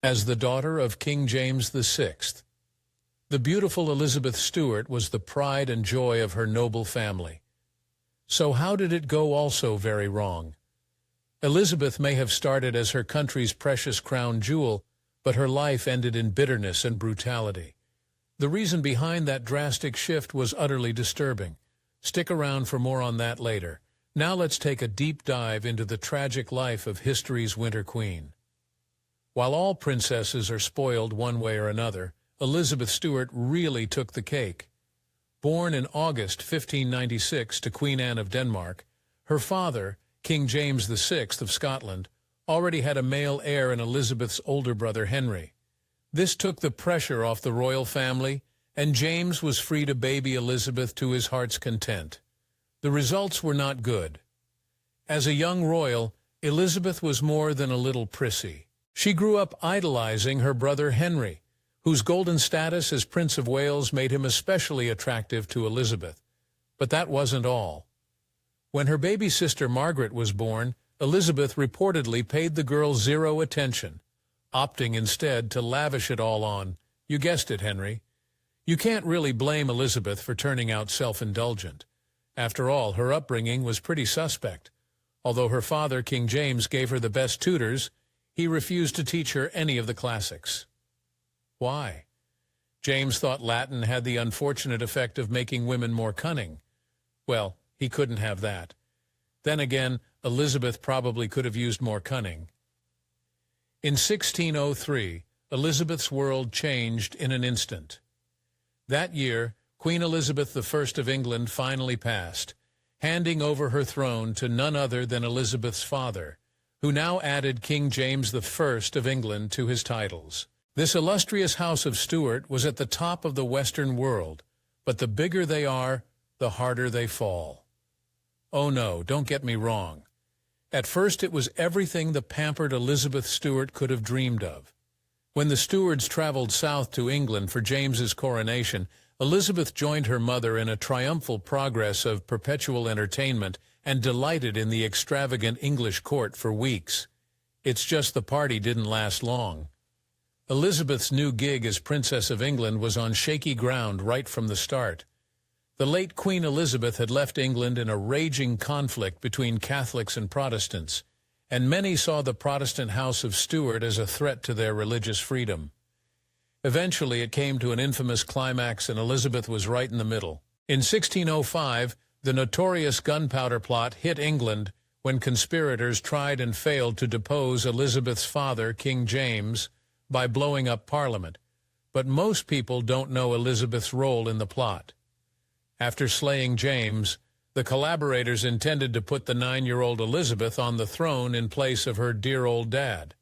as the daughter of King James VI. The beautiful Elizabeth Stuart was the pride and joy of her noble family. So how did it go also very wrong? Elizabeth may have started as her country's precious crown jewel, but her life ended in bitterness and brutality. The reason behind that drastic shift was utterly disturbing. Stick around for more on that later. Now let's take a deep dive into the tragic life of history's Winter Queen. While all princesses are spoiled one way or another, Elizabeth Stuart really took the cake. Born in August 1596 to Queen Anne of Denmark, her father, King James VI of Scotland, already had a male heir in Elizabeth's older brother Henry. This took the pressure off the royal family, and James was free to baby Elizabeth to his heart's content. The results were not good. As a young royal, Elizabeth was more than a little prissy. She grew up idolizing her brother Henry, whose golden status as Prince of Wales made him especially attractive to Elizabeth. But that wasn't all. When her baby sister Margaret was born, Elizabeth reportedly paid the girl zero attention, opting instead to lavish it all on, you guessed it, Henry. You can't really blame Elizabeth for turning out self-indulgent. After all, her upbringing was pretty suspect. Although her father, King James, gave her the best tutors, he refused to teach her any of the classics. Why? James thought Latin had the unfortunate effect of making women more cunning. Well, he couldn't have that. Then again, Elizabeth probably could have used more cunning. In 1603, Elizabeth's world changed in an instant. That year, Queen Elizabeth I of England finally passed, handing over her throne to none other than Elizabeth's father, who now added King James I of England to his titles. This illustrious house of Stuart was at the top of the Western world, but the bigger they are, the harder they fall. Oh no, don't get me wrong. At first it was everything the pampered Elizabeth Stuart could have dreamed of. When the Stuarts traveled south to England for James's coronation, Elizabeth joined her mother in a triumphal progress of perpetual entertainment and delighted in the extravagant English court for weeks. It's just the party didn't last long. Elizabeth's new gig as Princess of England was on shaky ground right from the start. The late Queen Elizabeth had left England in a raging conflict between Catholics and Protestants, and many saw the Protestant House of Stuart as a threat to their religious freedom. Eventually it came to an infamous climax, and Elizabeth was right in the middle. In 1605, the notorious gunpowder plot hit England when conspirators tried and failed to depose Elizabeth's father, King James, by blowing up Parliament. But most people don't know Elizabeth's role in the plot. After slaying James, the collaborators intended to put the 9-year-old Elizabeth on the throne in place of her dear old dad.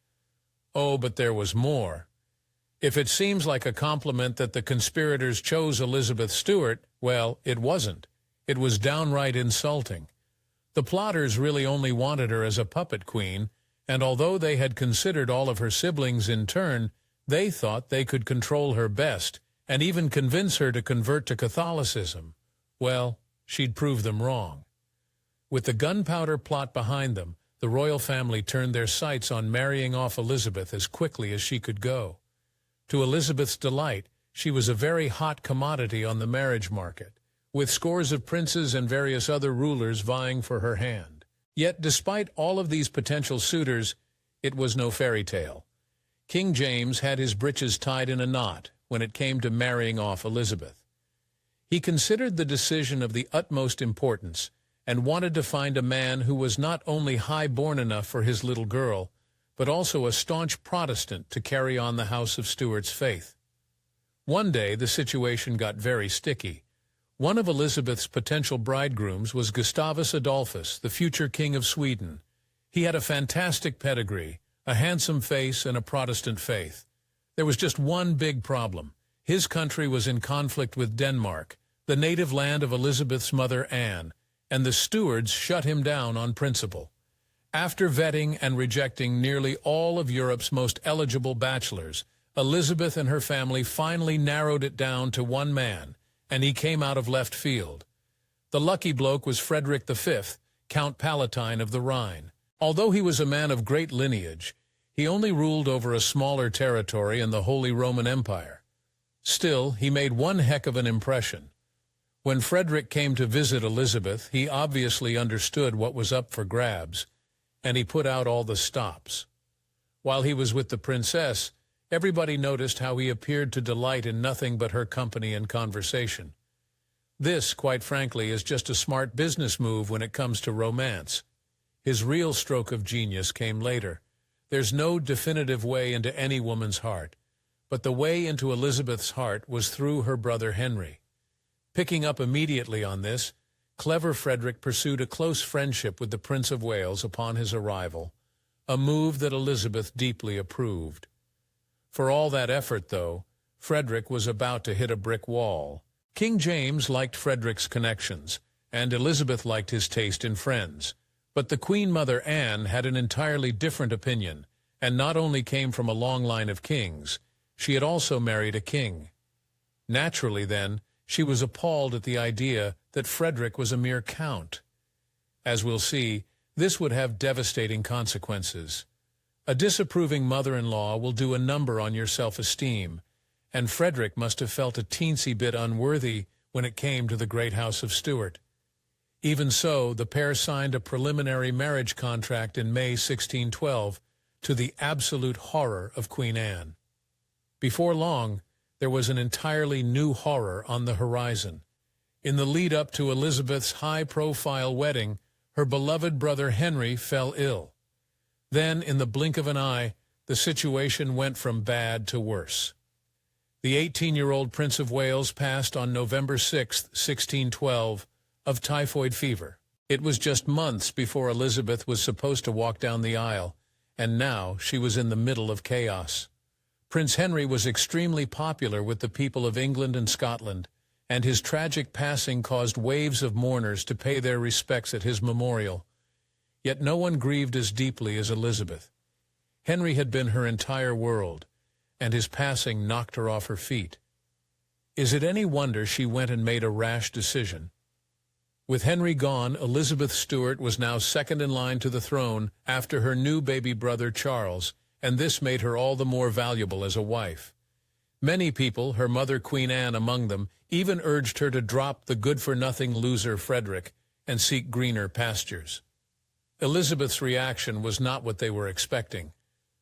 Oh, but there was more. If it seems like a compliment that the conspirators chose Elizabeth Stuart, well, it wasn't. It was downright insulting. The plotters really only wanted her as a puppet queen, and although they had considered all of her siblings in turn, they thought they could control her best and even convince her to convert to Catholicism. Well, she'd prove them wrong. With the gunpowder plot behind them, the royal family turned their sights on marrying off Elizabeth as quickly as she could go. To Elizabeth's delight, she was a very hot commodity on the marriage market, with scores of princes and various other rulers vying for her hand. Yet, despite all of these potential suitors, it was no fairy tale. King James had his britches tied in a knot when it came to marrying off Elizabeth. He considered the decision of the utmost importance and wanted to find a man who was not only high-born enough for his little girl, but also a staunch Protestant to carry on the House of Stuart's faith. One day, the situation got very sticky. One of Elizabeth's potential bridegrooms was Gustavus Adolphus, the future King of Sweden. He had a fantastic pedigree, a handsome face, and a Protestant faith. There was just one big problem. His country was in conflict with Denmark, the native land of Elizabeth's mother Anne, and the Stuarts shut him down on principle. After vetting and rejecting nearly all of Europe's most eligible bachelors, Elizabeth and her family finally narrowed it down to one man, and he came out of left field. The lucky bloke was Frederick V, Count Palatine of the Rhine. Although he was a man of great lineage, He only ruled over a smaller territory in the Holy Roman Empire. Still, he made one heck of an impression. When Frederick came to visit Elizabeth, he obviously understood what was up for grabs, and he put out all the stops. While he was with the princess, everybody noticed how he appeared to delight in nothing but her company and conversation. This, quite frankly, is just a smart business move when it comes to romance. His real stroke of genius came later. There's no definitive way into any woman's heart, but the way into Elizabeth's heart was through her brother Henry. Picking up immediately on this, clever Frederick pursued a close friendship with the Prince of Wales upon his arrival, a move that Elizabeth deeply approved. For all that effort, though, Frederick was about to hit a brick wall. King James liked Frederick's connections, and Elizabeth liked his taste in friends. But the Queen Mother Anne had an entirely different opinion, and not only came from a long line of kings, she had also married a king. Naturally, then, she was appalled at the idea that Frederick was a mere count. As we'll see, this would have devastating consequences. A disapproving mother-in-law will do a number on your self-esteem, and Frederick must have felt a teensy bit unworthy when it came to the great house of Stuart. Even so, the pair signed a preliminary marriage contract in May 1612, to the absolute horror of Queen Anne. Before long, there was an entirely new horror on the horizon. In the lead-up to Elizabeth's high-profile wedding, her beloved brother Henry fell ill. Then, in the blink of an eye, the situation went from bad to worse. The 18-year-old Prince of Wales passed on November 6, 1612, of typhoid fever. It was just months before Elizabeth was supposed to walk down the aisle, and now she was in the middle of chaos. Prince Henry was extremely popular with the people of England and Scotland, and his tragic passing caused waves of mourners to pay their respects at his memorial. Yet no one grieved as deeply as Elizabeth. Henry had been her entire world, and his passing knocked her off her feet. Is it any wonder she went and made a rash decision? With Henry gone, Elizabeth Stuart was now second in line to the throne after her new baby brother Charles, and this made her all the more valuable as a wife. Many people, her mother Queen Anne among them, even urged her to drop the good-for-nothing loser Frederick and seek greener pastures. Elizabeth's reaction was not what they were expecting.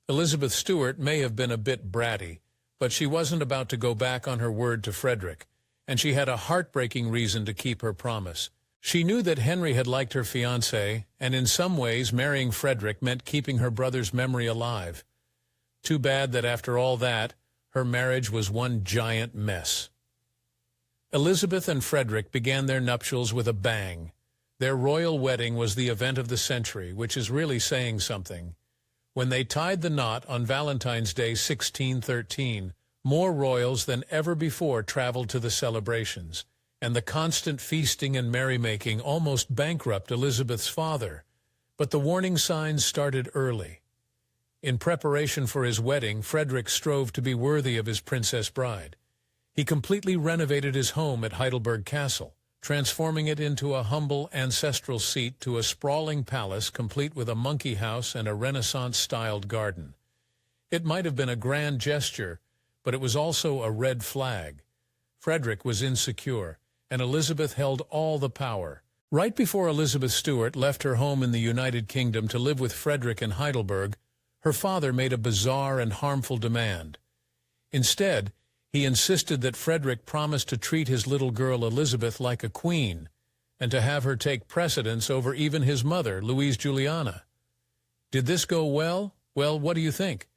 Elizabeth Stuart may have been a bit bratty, but she wasn't about to go back on her word to Frederick, and she had a heartbreaking reason to keep her promise. She knew that Henry had liked her fiancé, and in some ways marrying Frederick meant keeping her brother's memory alive. Too bad that after all that, her marriage was one giant mess. Elizabeth and Frederick began their nuptials with a bang. Their royal wedding was the event of the century, which is really saying something. When they tied the knot on Valentine's Day 1613, more royals than ever before traveled to the celebrations, and the constant feasting and merrymaking almost bankrupt Elizabeth's father. But the warning signs started early. In preparation for his wedding, Frederick strove to be worthy of his princess bride. He completely renovated his home at Heidelberg Castle, transforming it into a humble ancestral seat to a sprawling palace complete with a monkey house and a Renaissance-styled garden. It might have been a grand gesture, but it was also a red flag. Frederick was insecure, and Elizabeth held all the power. Right before Elizabeth Stuart left her home in the United Kingdom to live with Frederick in Heidelberg, her father made a bizarre and harmful demand. Instead, he insisted that Frederick promise to treat his little girl Elizabeth like a queen, and to have her take precedence over even his mother, Louise Juliana. Did this go well? Well, what do you think?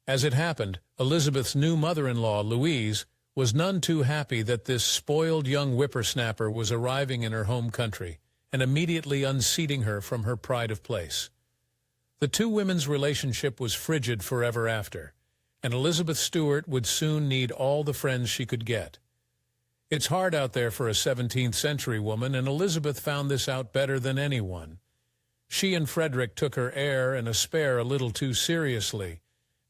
As it happened, Elizabeth's new mother-in-law, Louise, was none too happy that this spoiled young whippersnapper was arriving in her home country and immediately unseating her from her pride of place. The two women's relationship was frigid forever after, and Elizabeth Stuart would soon need all the friends she could get. It's hard out there for a 17th-century woman, and Elizabeth found this out better than anyone. She and Frederick took her heir and a spare a little too seriously,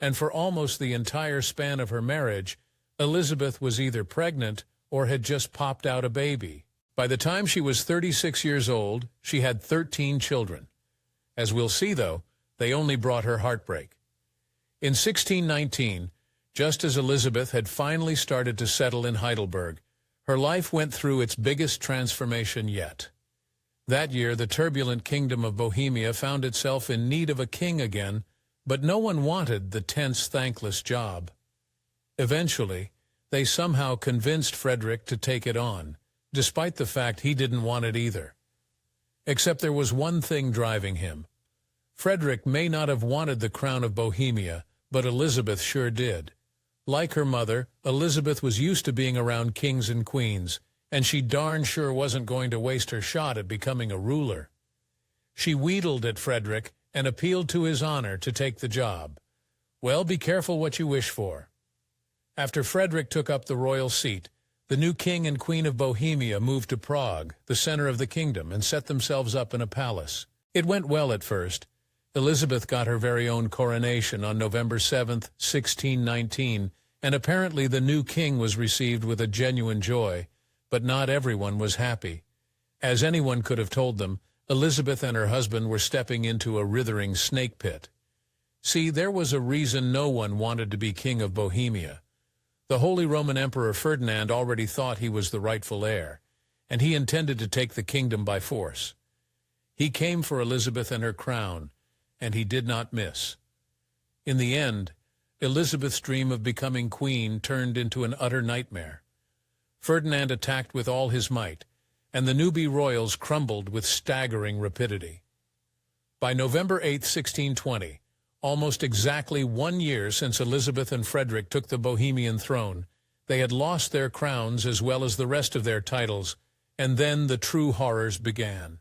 and for almost the entire span of her marriage, Elizabeth was either pregnant or had just popped out a baby. By the time she was 36 years old, she had 13 children. As we'll see, though, they only brought her heartbreak. In 1619, just as Elizabeth had finally started to settle in Heidelberg, her life went through its biggest transformation yet. That year, the turbulent kingdom of Bohemia found itself in need of a king again, but no one wanted the tense, thankless job. Eventually, they somehow convinced Frederick to take it on, despite the fact he didn't want it either. Except there was one thing driving him. Frederick may not have wanted the crown of Bohemia, but Elizabeth sure did. Like her mother, Elizabeth was used to being around kings and queens, and she darn sure wasn't going to waste her shot at becoming a ruler. She wheedled at Frederick and appealed to his honor to take the job. Well, be careful what you wish for. After Frederick took up the royal seat, the new king and queen of Bohemia moved to Prague, the center of the kingdom, and set themselves up in a palace. It went well at first. Elizabeth got her very own coronation on November 7, 1619, and apparently the new king was received with a genuine joy, but not everyone was happy. As anyone could have told them, Elizabeth and her husband were stepping into a writhing snake pit. See, there was a reason no one wanted to be king of Bohemia. The Holy Roman Emperor Ferdinand already thought he was the rightful heir, and he intended to take the kingdom by force. He came for Elizabeth and her crown, and he did not miss. In the end, Elizabeth's dream of becoming queen turned into an utter nightmare. Ferdinand attacked with all his might, and the newbie royals crumbled with staggering rapidity. By November 8, 1620, almost exactly 1 year since Elizabeth and Frederick took the Bohemian throne, they had lost their crowns as well as the rest of their titles, and then the true horrors began.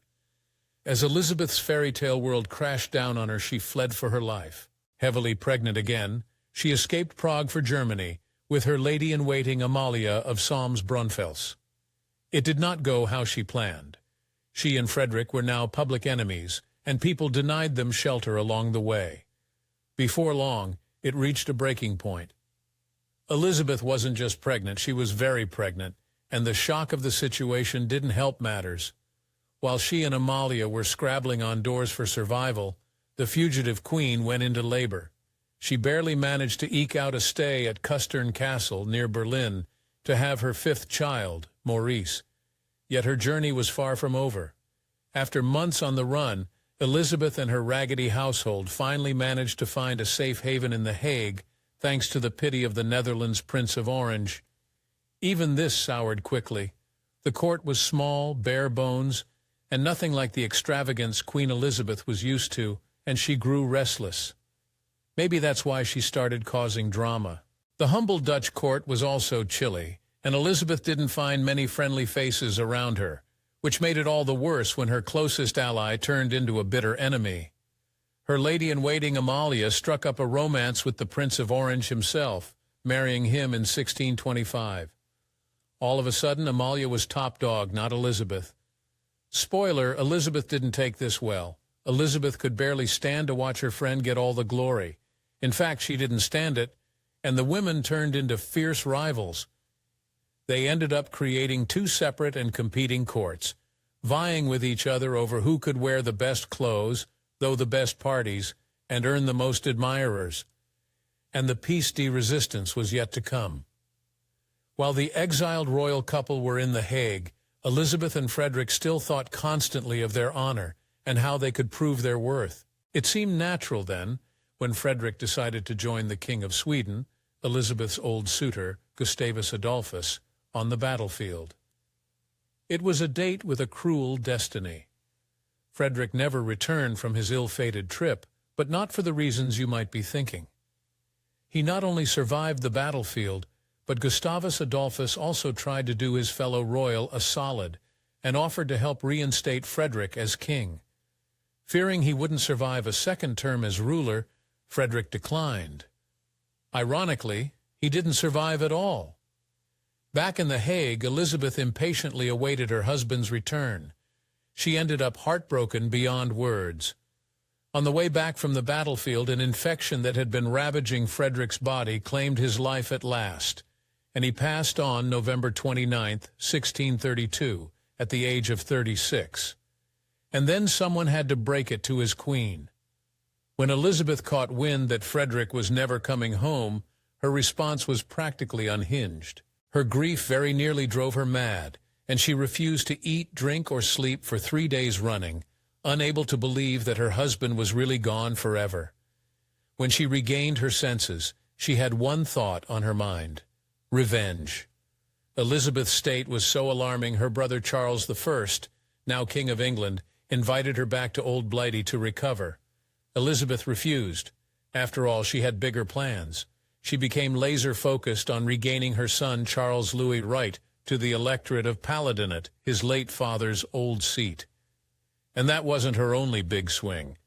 As Elizabeth's fairy tale world crashed down on her, she fled for her life. Heavily pregnant again, she escaped Prague for Germany, with her lady-in-waiting Amalia of Solms-Brunfels. It did not go how she planned. She and Frederick were now public enemies, and people denied them shelter along the way. Before long, it reached a breaking point. Elizabeth wasn't just pregnant, she was very pregnant, and the shock of the situation didn't help matters. While she and Amalia were scrabbling on doors for survival, the fugitive queen went into labor. She barely managed to eke out a stay at Custern Castle near Berlin to have her 5th child, Maurice. Yet her journey was far from over. After months on the run, Elizabeth and her raggedy household finally managed to find a safe haven in The Hague, thanks to the pity of the Netherlands' Prince of Orange. Even this soured quickly. The court was small, bare bones, and nothing like the extravagance Queen Elizabeth was used to, and she grew restless. Maybe that's why she started causing drama. The humble Dutch court was also chilly, and Elizabeth didn't find many friendly faces around her, which made it all the worse when her closest ally turned into a bitter enemy. Her lady-in-waiting Amalia struck up a romance with the Prince of Orange himself, marrying him in 1625. All of a sudden, Amalia was top dog, not Elizabeth. Spoiler, Elizabeth didn't take this well. Elizabeth could barely stand to watch her friend get all the glory. In fact, she didn't stand it, and the women turned into fierce rivals. They ended up creating 2 separate and competing courts, vying with each other over who could wear the best clothes, throw the best parties, and earn the most admirers. And the piece de resistance was yet to come. While the exiled royal couple were in The Hague, Elizabeth and Frederick still thought constantly of their honor and how they could prove their worth. It seemed natural then, when Frederick decided to join the King of Sweden, Elizabeth's old suitor, Gustavus Adolphus, on the battlefield. It was a date with a cruel destiny. Frederick never returned from his ill-fated trip, but not for the reasons you might be thinking. He not only survived the battlefield, but Gustavus Adolphus also tried to do his fellow royal a solid and offered to help reinstate Frederick as king. Fearing he wouldn't survive a second term as ruler, Frederick declined. Ironically, he didn't survive at all. Back in The Hague, Elizabeth impatiently awaited her husband's return. She ended up heartbroken beyond words. On the way back from the battlefield, an infection that had been ravaging Frederick's body claimed his life at last, and he passed on November 29, 1632, at the age of 36. And then someone had to break it to his queen. When Elizabeth caught wind that Frederick was never coming home, her response was practically unhinged. Her grief very nearly drove her mad, and she refused to eat, drink, or sleep for 3 days running, unable to believe that her husband was really gone forever. When she regained her senses, she had one thought on her mind: revenge. Elizabeth's state was so alarming, her brother Charles I, now King of England, invited her back to Old Blighty to recover. Elizabeth refused. After all, she had bigger plans. She became laser-focused on regaining her son Charles Louis right to the electorate of Palatinate, his late father's old seat. And that wasn't her only big swing.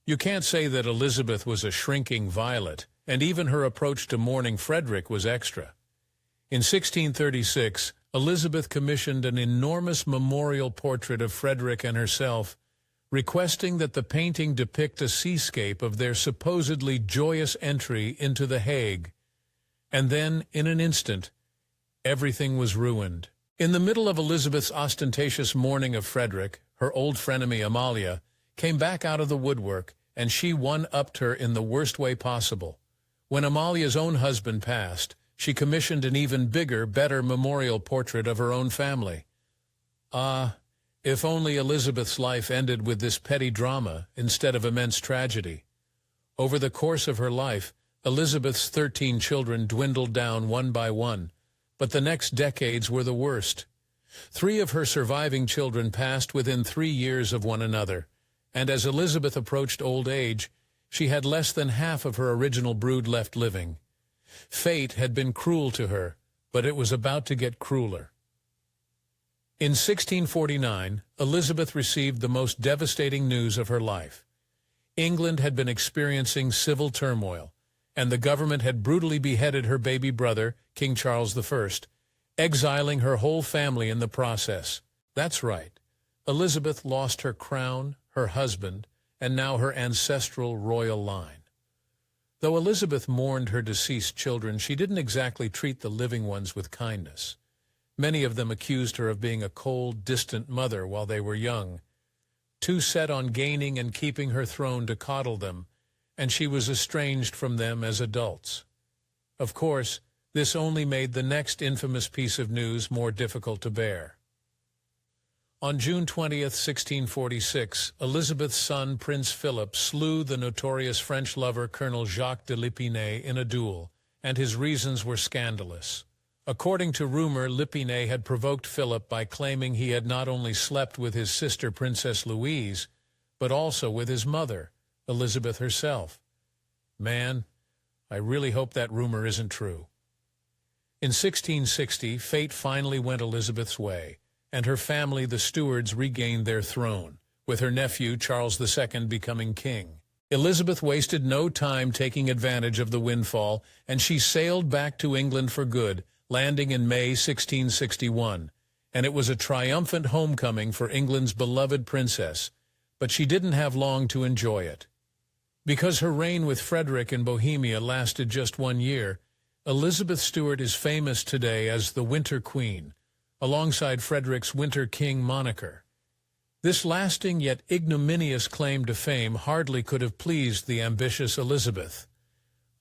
You can't say that Elizabeth was a shrinking violet, and even her approach to mourning Frederick was extra. In 1636, Elizabeth commissioned an enormous memorial portrait of Frederick and herself, requesting that the painting depict a seascape of their supposedly joyous entry into The Hague. And then, in an instant, everything was ruined. In the middle of Elizabeth's ostentatious mourning of Frederick, her old frenemy Amalia came back out of the woodwork, and she one-upped her in the worst way possible. When Amalia's own husband passed, she commissioned an even bigger, better memorial portrait of her own family. Ah, if only Elizabeth's life ended with this petty drama instead of immense tragedy. Over the course of her life, Elizabeth's 13 children dwindled down one by one, but the next decades were the worst. 3 of her surviving children passed within 3 years of one another, and as Elizabeth approached old age, she had less than half of her original brood left living. Fate had been cruel to her, but it was about to get crueler. In 1649, Elizabeth received the most devastating news of her life. England had been experiencing civil turmoil, and the government had brutally beheaded her baby brother, King Charles I, exiling her whole family in the process. That's right. Elizabeth lost her crown, her husband, and now her ancestral royal line. Though Elizabeth mourned her deceased children, she didn't exactly treat the living ones with kindness. Many of them accused her of being a cold, distant mother while they were young, too set on gaining and keeping her throne to coddle them, and she was estranged from them as adults. Of course, this only made the next infamous piece of news more difficult to bear. On June 20, 1646, Elizabeth's son, Prince Philip, slew the notorious French lover Colonel Jacques de Lépinay in a duel, and his reasons were scandalous. According to rumor, Lépinay had provoked Philip by claiming he had not only slept with his sister Princess Louise, but also with his mother, Elizabeth herself. Man, I really hope that rumor isn't true. In 1660, fate finally went Elizabeth's way, and her family, the Stuarts, regained their throne, with her nephew Charles II becoming king. Elizabeth wasted no time taking advantage of the windfall, and she sailed back to England for good, landing in May 1661, and it was a triumphant homecoming for England's beloved princess, but she didn't have long to enjoy it. Because her reign with Frederick in Bohemia lasted just 1 year, Elizabeth Stuart is famous today as the Winter Queen, alongside Frederick's Winter King moniker. This lasting yet ignominious claim to fame hardly could have pleased the ambitious Elizabeth.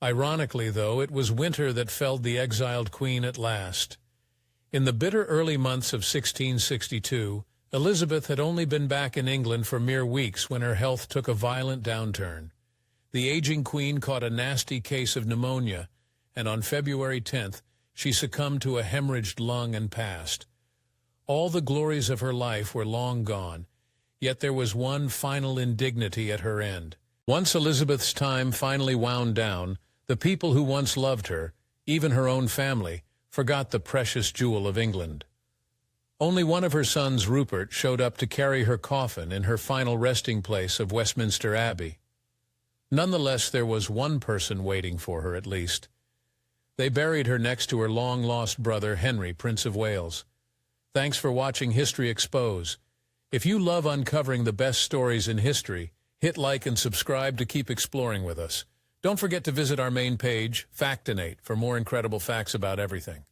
Ironically, though, it was winter that felled the exiled queen at last. In the bitter early months of 1662, Elizabeth had only been back in England for mere weeks when her health took a violent downturn. The aging queen caught a nasty case of pneumonia, and on February 10th, she succumbed to a hemorrhaged lung and passed. All the glories of her life were long gone, yet there was one final indignity at her end. Once Elizabeth's time finally wound down, the people who once loved her, even her own family, forgot the precious jewel of England. Only one of her sons, Rupert, showed up to carry her coffin in her final resting place of Westminster Abbey. Nonetheless, there was one person waiting for her, at least. They buried her next to her long-lost brother, Henry, Prince of Wales. Thanks for watching History Expose. If you love uncovering the best stories in history, hit like and subscribe to keep exploring with us. Don't forget to visit our main page, Factinate, for more incredible facts about everything.